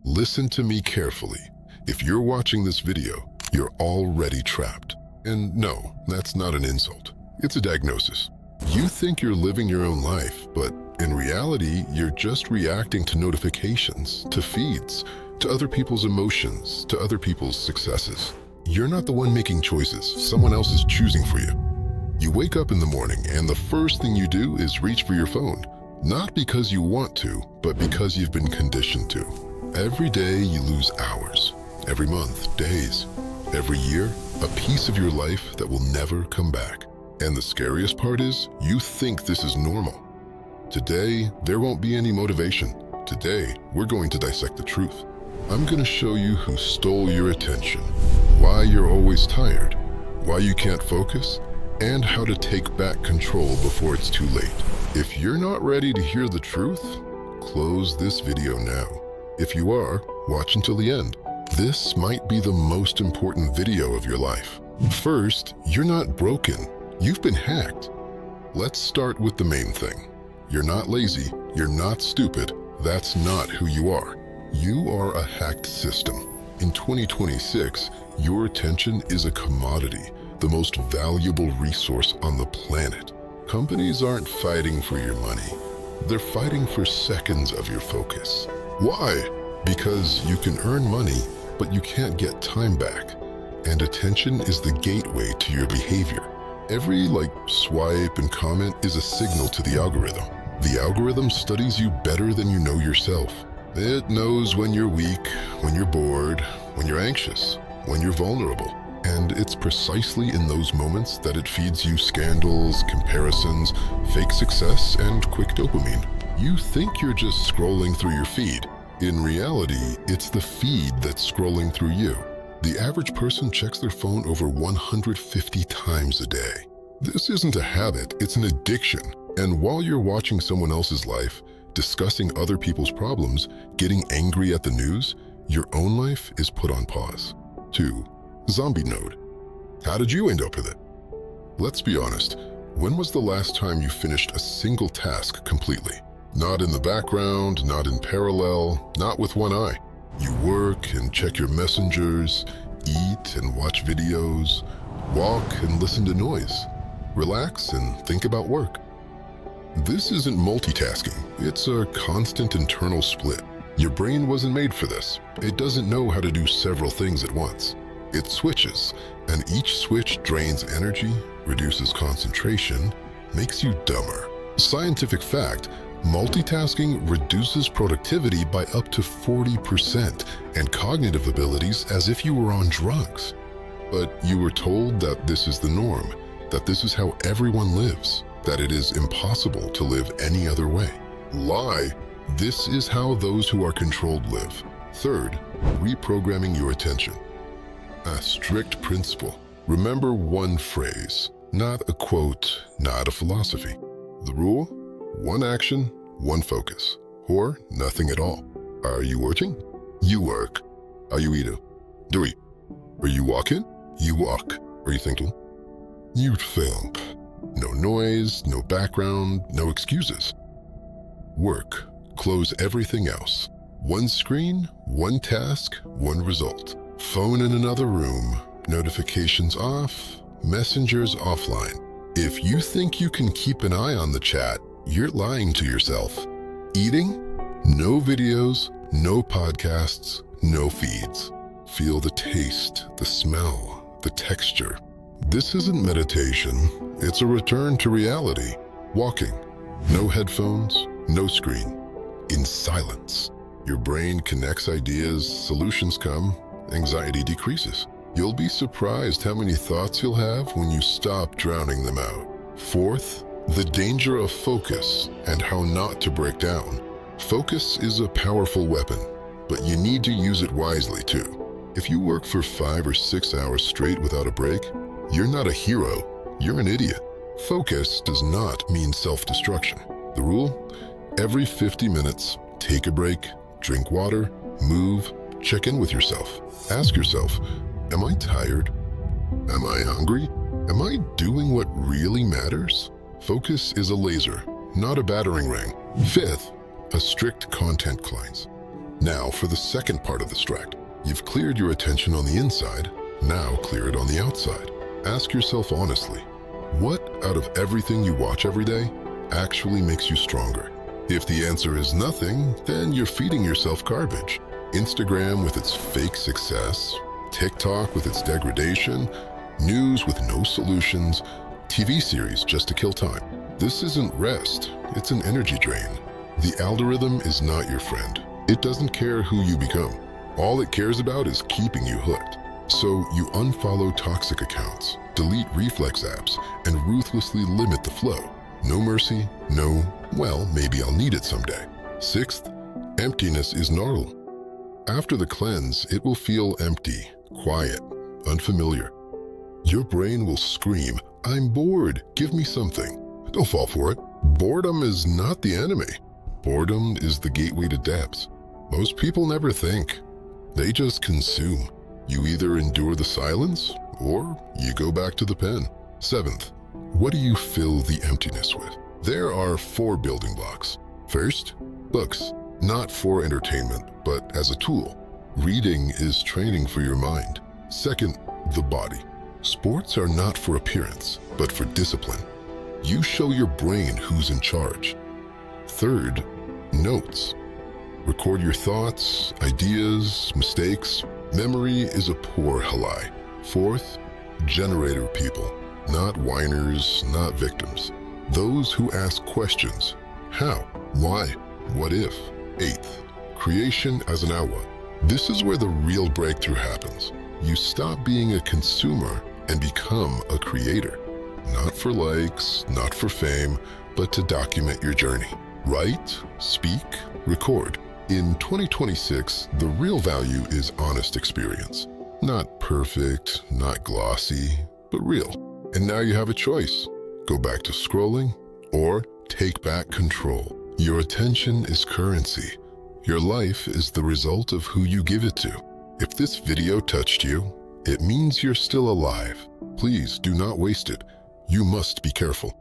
Listen to me carefully. If you're watching this video, you're already trapped. And no, that's not an insult. It's a diagnosis. You think you're living your own life, but in reality, you're just reacting to notifications, to feeds, to other people's emotions, to other people's successes. You're not the one making choices. Someone else is choosing for you. You wake up in the morning and the first thing you do is reach for your phone. Not because you want to, but because you've been conditioned to. Every day you lose hours. Every month, days. Every year, a piece of your life that will never come back. And the scariest part is, you think this is normal. Today, there won't be any motivation. Today, we're going to dissect the truth. I'm going to show you who stole your attention, why you're always tired, why you can't focus, and how to take back control before it's too late. If you're not ready to hear the truth, close this video now. If you are, watch until the end. This might be the most important video of your life. First, you're not broken. You've been hacked. Let's start with the main thing. You're not lazy. You're not stupid. That's not who you are. You are a hacked system. In 2026, your attention is a commodity, the most valuable resource on the planet. Companies aren't fighting for your money. They're fighting for seconds of your focus. Why? Because you can earn money, but you can't get time back. And attention is the gateway to your behavior. Every swipe and comment is a signal to the algorithm. The algorithm studies you better than you know yourself. It knows when you're weak, when you're bored, when you're anxious, when you're vulnerable. And it's precisely in those moments that it feeds you scandals, comparisons, fake success, and quick dopamine. You think you're just scrolling through your feed. In reality, it's the feed that's scrolling through you. The average person checks their phone over 150 times a day. This isn't a habit, it's an addiction. And while you're watching someone else's life, discussing other people's problems, getting angry at the news, your own life is put on pause. 2. Zombie mode. How did you end up with it? Let's be honest. When was the last time you finished a single task completely? Not in the background, not in parallel, not with one eye. You work and check your messengers, eat and watch videos, walk and listen to noise, relax and think about work. This isn't multitasking. It's a constant internal split. Your brain wasn't made for this. It doesn't know how to do several things at once. It switches, and each switch drains energy, reduces concentration, makes you dumber. Scientific fact, multitasking reduces productivity by up to 40% and cognitive abilities as if you were on drugs. But you were told that this is the norm, that this is how everyone lives, that it is impossible to live any other way. Lie. This is how those who are controlled live. Third, reprogramming your attention. A strict principle. Remember one phrase, not a quote, not a philosophy. The rule? One action, one focus, or nothing at all. Are you working? You work. Are you eating? Do eat. Are you walking? You walk. Are you thinking? You think. No noise, no background, no excuses. Work. Close everything else. One screen, one task, one result. Phone in another room, notifications off, messengers offline. If you think you can keep an eye on the chat, you're lying to yourself. Eating? No videos, no podcasts, no feeds. Feel the taste, the smell, the texture. This isn't meditation, it's a return to reality. Walking. No headphones, no screen. In silence. Your brain connects ideas, solutions come, anxiety decreases. You'll be surprised how many thoughts you'll have when you stop drowning them out. Fourth, the danger of focus and how not to break down. Focus is a powerful weapon, but you need to use it wisely too. If you work for 5 or 6 hours straight without a break, you're not a hero, you're an idiot. Focus does not mean self-destruction. The rule? Every 50 minutes, take a break, drink water, move, check in with yourself. Ask yourself, am I tired? Am I hungry? Am I doing what really matters? Focus is a laser, not a battering ram. Fifth, a strict content cleanse. Now for the second part of the distract. You've cleared your attention on the inside, now clear it on the outside. Ask yourself honestly, what out of everything you watch every day actually makes you stronger? If the answer is nothing, then you're feeding yourself garbage. Instagram with its fake success, TikTok with its degradation, news with no solutions, TV series just to kill time. This isn't rest, it's an energy drain. The algorithm is not your friend. It doesn't care who you become. All it cares about is keeping you hooked. So you unfollow toxic accounts, delete reflex apps, and ruthlessly limit the flow. No mercy, no, well, maybe I'll need it someday. Sixth, emptiness is normal. After the cleanse, it will feel empty, quiet, unfamiliar. Your brain will scream, "I'm bored, give me something." Don't fall for it. Boredom is not the enemy. Boredom is the gateway to depths. Most people never think. They just consume. You either endure the silence or you go back to the pen. Seventh, what do you fill the emptiness with? There are 4 building blocks. First, books, not for entertainment, but as a tool. Reading is training for your mind. Second, the body. Sports are not for appearance, but for discipline. You show your brain who's in charge. Third, notes. Record your thoughts, ideas, mistakes. Memory is a poor halai. Fourth, generator people. Not whiners, not victims. Those who ask questions. How? Why? What if? Eighth, creation as an outlet. This is where the real breakthrough happens. You stop being a consumer and become a creator. Not for likes, not for fame, but to document your journey. Write, speak, record. In 2026, the real value is honest experience. Not perfect, not glossy, but real. And now you have a choice. Go back to scrolling or take back control. Your attention is currency. Your life is the result of who you give it to. If this video touched you, it means you're still alive. Please do not waste it. You must be careful.